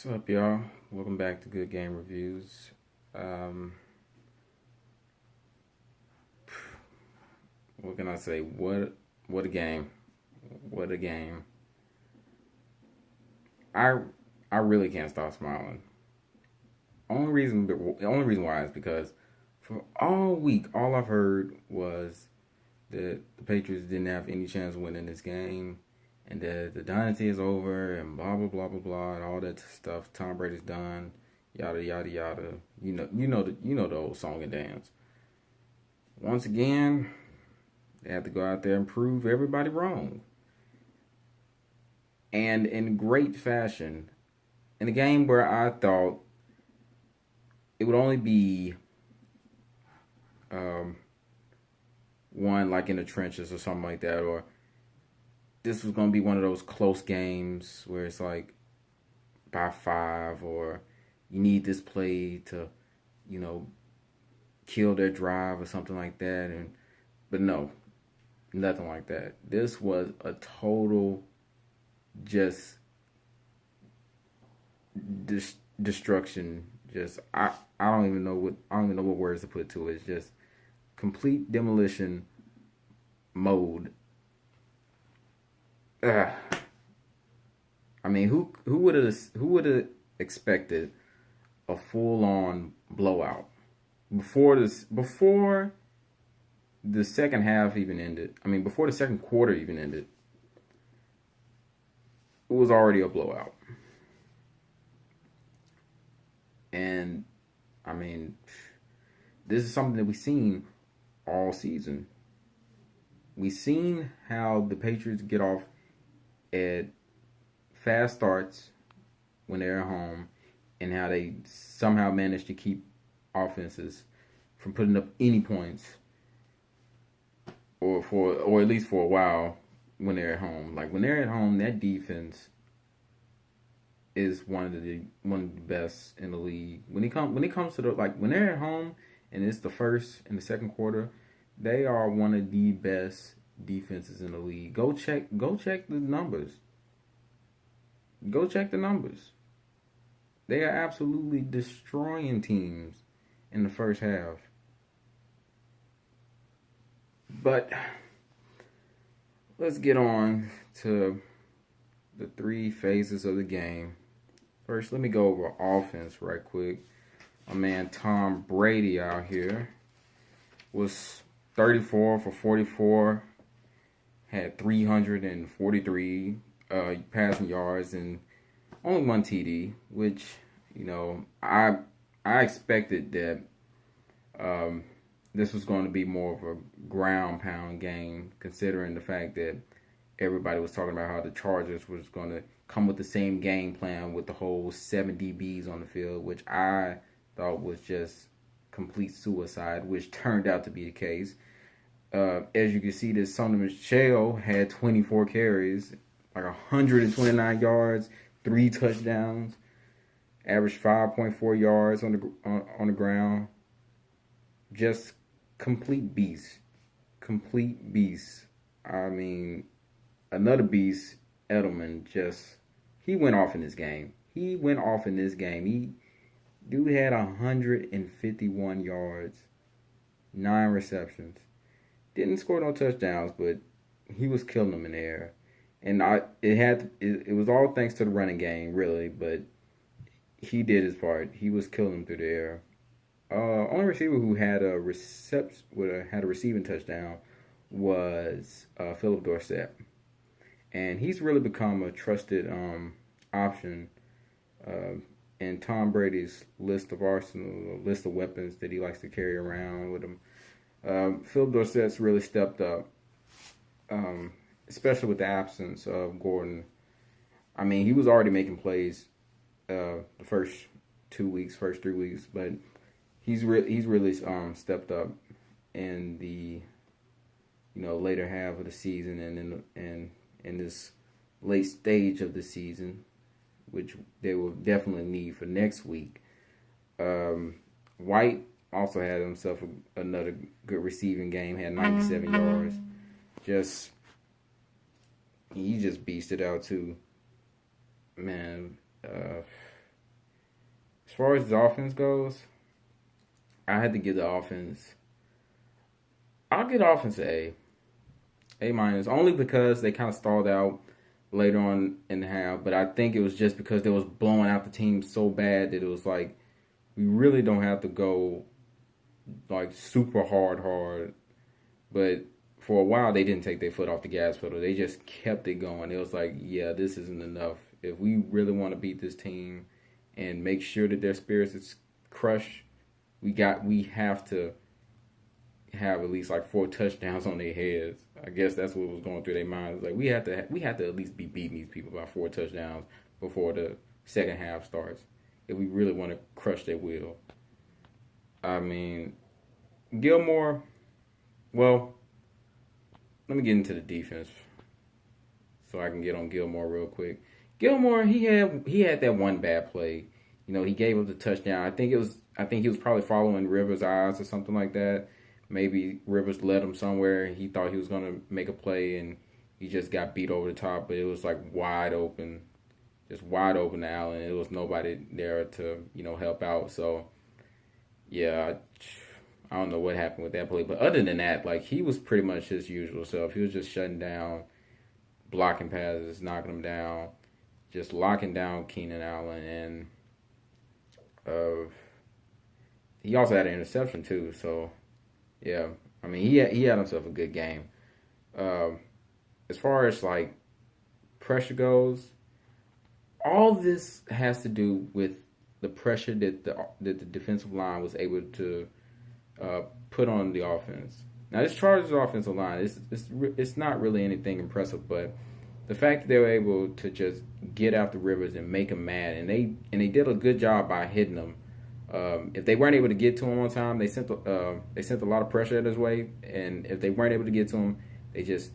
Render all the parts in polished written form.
What's up, y'all? Welcome back to Good Game Reviews. What can I say? What a game! What a game! I I really can't stop smiling. The only reason why is because for all week, all I've heard was that the Patriots didn't have any chance of winning this game, and that the dynasty is over, and blah blah blah blah blah, and all that stuff. Tom Brady's done, yada yada yada. You know the old song and dance. Once again, they have to go out there and prove everybody wrong, and in great fashion. In a game where I thought it would only be um, one like in the trenches or something like that, or this was going to be one of those close games where it's like by 5, or you need this play to, you know, kill their drive or something like that. But no, nothing like that. This was a total just destruction. Just I don't even know what words to put to it. It's just complete demolition mode. Ugh. I mean, who would have expected a full on blowout before the second half even ended? I mean, before the second quarter even ended, it was already a blowout. And I mean, this is something that we've seen all season. We've seen how the Patriots get off at fast starts when they're at home, and how they somehow manage to keep offenses from putting up any points, or at least for a while when they're at home. Like when they're at home, that defense is one of the best in the league. When it comes to when they're at home and it's the first and the second quarter, they are one of the best defenses in the league. Go check the numbers. Go check the numbers. They are absolutely destroying teams in the first half. But let's get on to the 3 phases of the game. First, let me go over offense right quick. My man Tom Brady out here was 34 for 44, had 343 passing yards and only 1 TD, which, you know, I expected that this was going to be more of a ground pound game, considering the fact that everybody was talking about how the Chargers was going to come with the same game plan with the whole 7 DBs on the field, which I thought was just complete suicide, which turned out to be the case. As you can see, this Sonny Michel had 24 carries, like 129 yards, 3 touchdowns, averaged 5.4 yards on the ground. Just complete beast. Complete beast. I mean, another beast, Edelman, he went off in this game. Dude had 151 yards, 9 receptions. Didn't score no touchdowns, but he was killing them in the air. And it was all thanks to the running game, really, but he did his part. He was killing them through the air. Only receiver who had a receiving touchdown was Philip Dorsett. And he's really become a trusted option in Tom Brady's list of weapons that he likes to carry around with him. Philip Dorsett's really stepped up, especially with the absence of Gordon. I mean, he was already making plays the first 3 weeks, but he's really stepped up in the later half of the season, and in this late stage of the season, which they will definitely need for next week. White also had himself another good receiving game, had 97 yards. He just beasted out too. Man, As far as the offense goes, I had to give the offense. I'll give the offense A minus, only because they kind of stalled out later on in the half. But I think it was just because they was blowing out the team so bad that it was like we really don't have to go like super hard. But for a while they didn't take their foot off the gas pedal. They just kept it going. It was like, yeah, this isn't enough. If we really want to beat this team and make sure that their spirits is crushed, we have to have at least like 4 touchdowns on their heads. I guess that's what was going through their minds. Like we have to at least be beating these people by 4 touchdowns before the second half starts if we really want to crush their will. I mean, Gilmore. Well, let me get into the defense so I can get on Gilmore real quick. Gilmore, he had that one bad play. You know, he gave up the touchdown. I think he was probably following Rivers' eyes or something like that. Maybe Rivers led him somewhere. He thought he was going to make a play, and he just got beat over the top. But it was like wide open, just wide open to Allen. It was nobody there to, help out. So, yeah, I don't know what happened with that play. But other than that, like, he was pretty much his usual self. He was just shutting down, blocking passes, knocking them down, just locking down Keenan Allen. And he also had an interception, too. So, yeah, I mean, he had himself a good game. As far as, like, pressure goes, all this has to do with the pressure that the defensive line was able to put on the offense. Now, this Chargers offensive line, it's not really anything impressive, but the fact that they were able to just get after Rivers and make him mad, and they did a good job by hitting him. If they weren't able to get to him on time, they sent a lot of pressure at his way, and if they weren't able to get to him, they just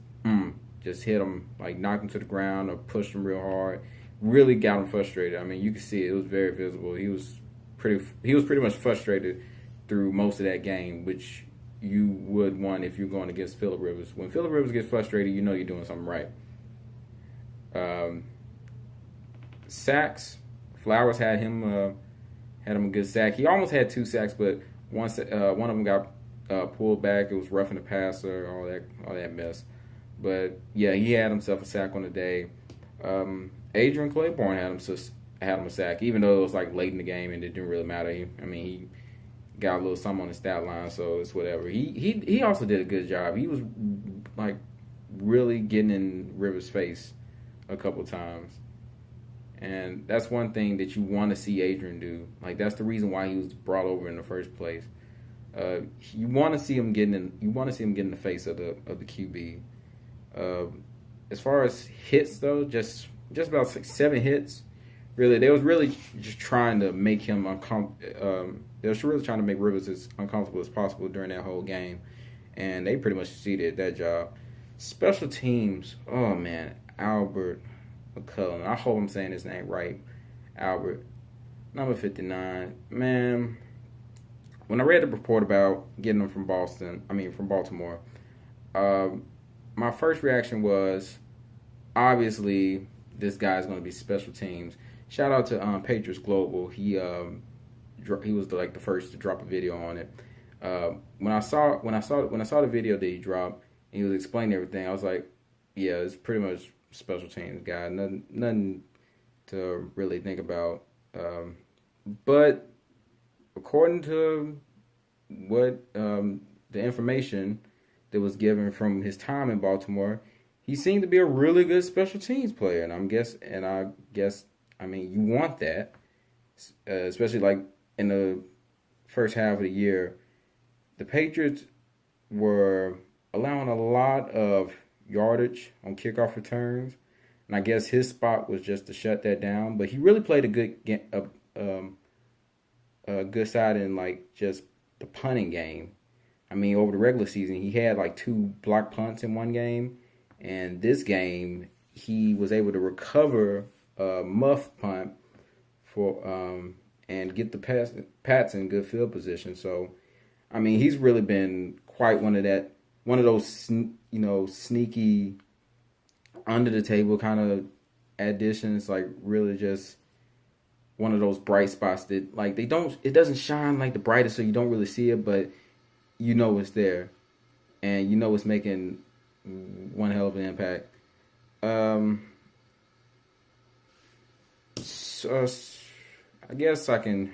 hit him, like knocked him to the ground or pushed him real hard. Really got him frustrated. I mean, you could see it was very visible. He was pretty much frustrated through most of that game, which you would want if you're going against Phillip Rivers. When Phillip Rivers gets frustrated, you know you're doing something right. Sacks, Flowers had him a good sack. He almost had 2 sacks, but one of them got pulled back. It was roughing the passer, all that mess. But yeah, he had himself a sack on the day. Adrian Claiborne had him a sack, even though it was like late in the game and it didn't really matter. He got a little something on the stat line, so it's whatever. He also did a good job. He was like really getting in Rivers' face a couple times. And that's one thing that you want to see Adrian do. Like, that's the reason why he was brought over in the first place. You want to see him getting in the face of the QB. As far as hits though, just about 7 hits. Really, they was really just trying to make him uncomfortable. They was really trying to make Rivers as uncomfortable as possible during that whole game, and they pretty much succeeded at that job. Special teams, oh man, Albert McCullen. I hope I'm saying his name right. Albert, number 59. Man, when I read the report about getting him from Baltimore, my first reaction was, obviously, this guy's going to be special teams. Shout out to Patriots Global. He was like the first to drop a video on it. When I saw the video that he dropped, and he was explaining everything, I was like, yeah, it's pretty much special teams guy. Nothing to really think about. But according to what the information that was given from his time in Baltimore, he seemed to be a really good special teams player, and I guess you want that, especially like in the first half of the year. The Patriots were allowing a lot of yardage on kickoff returns, and I guess his spot was just to shut that down. But he really played a good side in like just the punting game. I mean, over the regular season, he had like 2 block punts in one game. And this game, he was able to recover a muff punt and get the Pats in good field position. So, I mean, he's really been quite one of those sneaky, under the table kind of additions. Like really just one of those bright spots that like it doesn't shine like the brightest, so you don't really see it, but you know it's there, and you know it's making one hell of an impact. Um, so I guess I can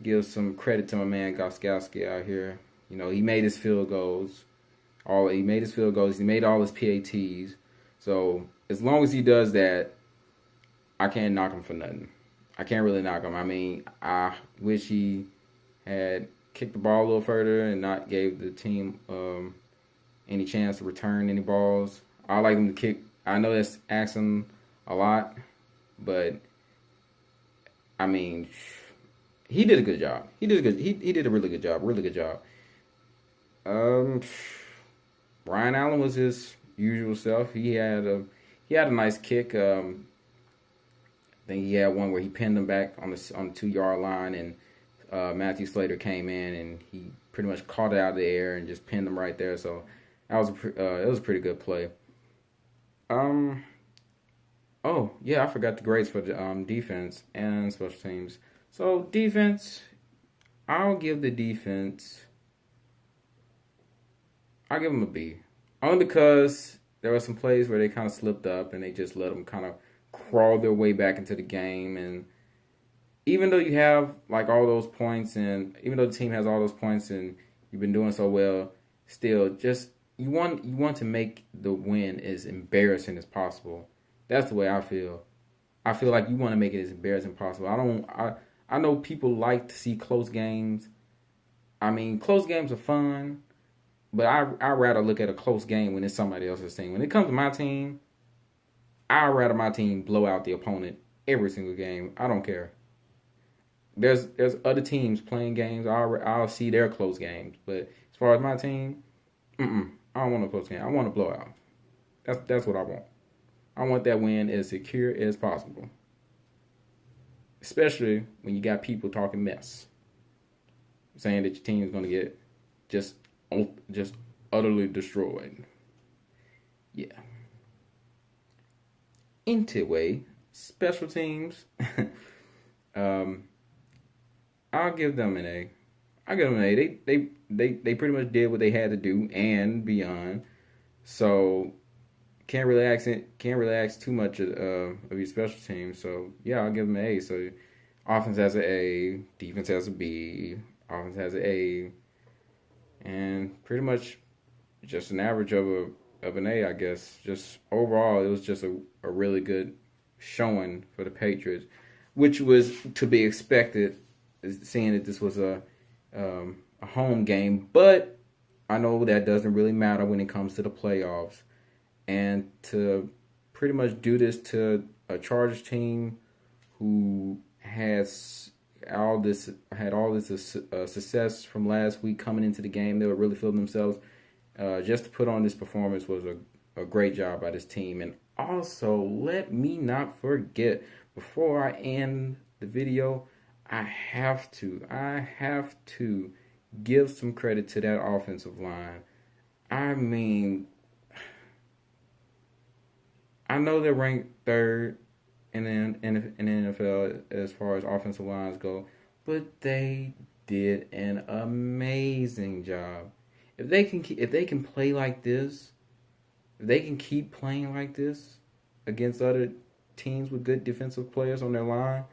give some credit to my man Goskowski out here. You know, he made his field goals. He made his field goals. He made all his PATs. So as long as he does that, I can't knock him for nothing. I can't really knock him. I mean, I wish he had kicked the ball a little further and not gave the team any chance to return any balls. I like him to kick. I know that's asking a lot, but I mean, he did a good job. He did a really good job. Really good job. Brian Allen was his usual self. He had a nice kick. I think he had one where he pinned him back on the 2-yard line, and Matthew Slater came in and he pretty much caught it out of the air and just pinned him right there. So that was it was a pretty good play. Oh yeah, I forgot the grades for the defense and special teams. So defense, I'll give the defense. I'll give them a B, only because there were some plays where they kind of slipped up and they just let them kind of crawl their way back into the game. And even though you have like all those points, and even though the team has all those points and you've been doing so well, still just you want to make the win as embarrassing as possible. That's the way I feel. I feel like you want to make it as embarrassing as possible. I know people like to see close games. I mean, close games are fun, but I'd rather look at a close game when it's somebody else's team. When it comes to my team, I'd rather my team blow out the opponent every single game. I don't care. There's other teams playing games. I'll see their close games. But as far as my team, I don't want a close game. I want a blowout. That's what I want. I want that win as secure as possible. Especially when you got people talking mess, saying that your team is going to get just utterly destroyed. Yeah. Anyway, special teams. I'll give them an A. I'll give them an A. They pretty much did what they had to do and beyond. So can't really ask too much of your special teams. So yeah, I'll give them an A. So offense has an A, defense has a B, offense has an A, and pretty much just an average of an A, I guess. Just overall, it was just a really good showing for the Patriots, which was to be expected, seeing that this was a home game. But I know that doesn't really matter when it comes to the playoffs. And to pretty much do this to a Chargers team who has all this success from last week coming into the game, they were really feeling themselves. Just to put on this performance was a great job by this team. And also, let me not forget, before I end the video, I have to give some credit to that offensive line. I mean, I know they're ranked third in the NFL as far as offensive lines go, but they did an amazing job. If they can play like this, if they can keep playing like this against other teams with good defensive players on their line,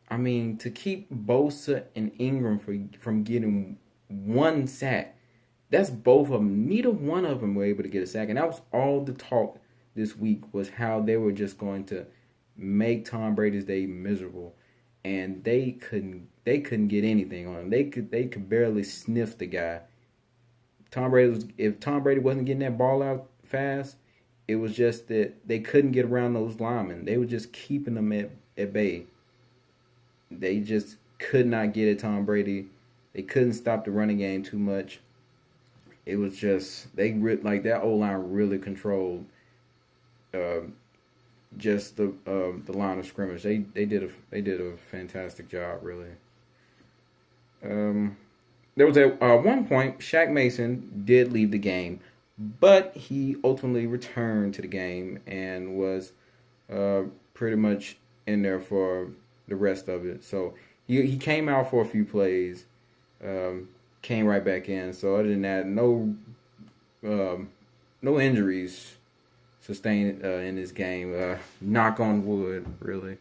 I mean, to keep Bosa and Ingram from getting one sack, that's both of them. Neither one of them were able to get a sack, and that was all the talk this week, was how they were just going to make Tom Brady's day miserable, and they couldn't get anything on him. They could barely sniff the guy. If Tom Brady wasn't getting that ball out fast, it was just that they couldn't get around those linemen. They were just keeping them at bay. They just could not get at Tom Brady. They couldn't stop the running game too much. It was just that O-line really controlled just the line of scrimmage. They did a fantastic job, really. There was at one point Shaq Mason did leave the game, but he ultimately returned to the game and was pretty much in there for the rest of it. So he came out for a few plays, came right back in. So other than that, no injuries sustained in this game. Knock on wood, really.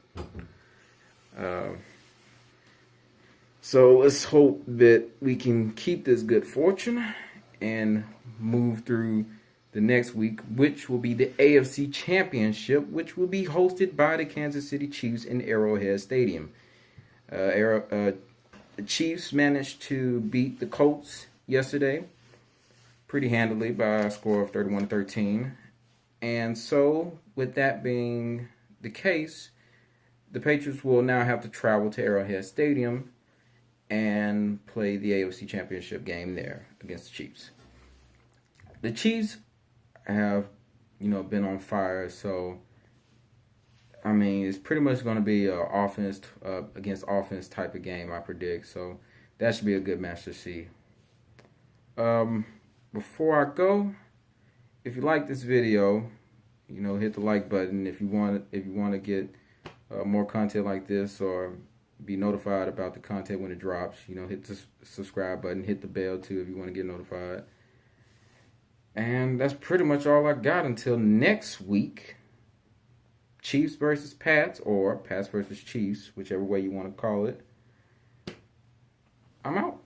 So let's hope that we can keep this good fortune and move through the next week, which will be the AFC Championship, which will be hosted by the Kansas City Chiefs in Arrowhead Stadium. The Chiefs managed to beat the Colts yesterday pretty handily by a score of 31-13. And so, with that being the case, the Patriots will now have to travel to Arrowhead Stadium and play the AFC Championship game there against the Chiefs. The Chiefs have, been on fire, so I mean, it's pretty much going to be an offense against offense type of game, I predict. So that should be a good match to see. Before I go, if you like this video, hit the like button. If you want to get more content like this or be notified about the content when it drops, hit the subscribe button, hit the bell too if you want to get notified. And that's pretty much all I got until next week. Chiefs versus Pats, or Pats versus Chiefs, whichever way you want to call it. I'm out.